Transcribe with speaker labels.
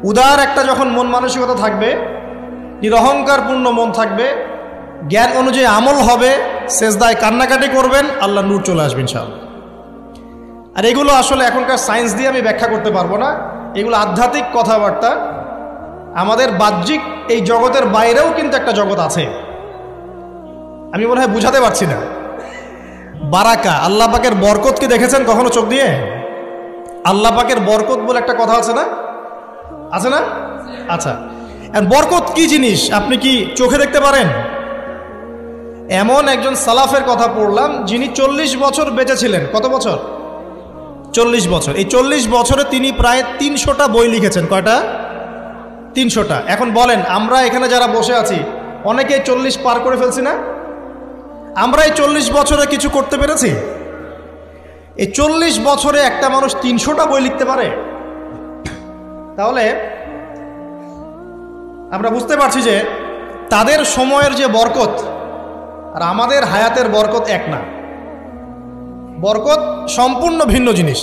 Speaker 1: উদার একটা যখন মন মানসিকতা থাকবে, নিরহংকারপূর্ণ মন থাকবে, জ্ঞান অনুযায়ী আমল হবে, সেজদায় কান্নাকাটি করবেন, আল্লাহ নূর চলে আসবে ইনশাআল্লাহ। আর এগুলো আসলে এখনকার সায়েন্স দিয়ে আমি ব্যাখ্যা করতে পারবো না, এগুলো আধ্যাত্মিক কথাবার্তা। আমাদের বাহ্যিক এই জগতের বাইরেও কিন্তু একটা জগৎ আছে, আমি মনে হয় বুঝাতে পারছি না। বারাকা, আল্লাহ পাকের বরকত কি দেখেছেন কখনো চোখ দিয়ে? আল্লাহ পাকের বরকত বলে একটা কথা আছে না, আছে না? আচ্ছা, বরকত কি জিনিস আপনি কি চোখে দেখতে পারেন? এমন একজন সালাফের কথা পড়লাম যিনি 40 বছর বেঁচে ছিলেন। কত বছর? 40 বছর। এই 40 বছরে তিনি প্রায় 300টা বই লিখেছেন। কয়টা? 300টা। এখন বলেন, আমরা এখানে যারা বসে আছি অনেকেই 40 পার করে ফেলছি না? আমরা এই 40 বছরে কিছু করতে পেরেছি? এই 40 বছরে একটা মানুষ 300টা বই লিখতে পারে? তাহলে আমরা বুঝতে পারছি যে তাদের সময়ের যে বরকত আর আমাদের হায়াতের বরকত এক না, বরকত সম্পূর্ণ ভিন্ন জিনিস।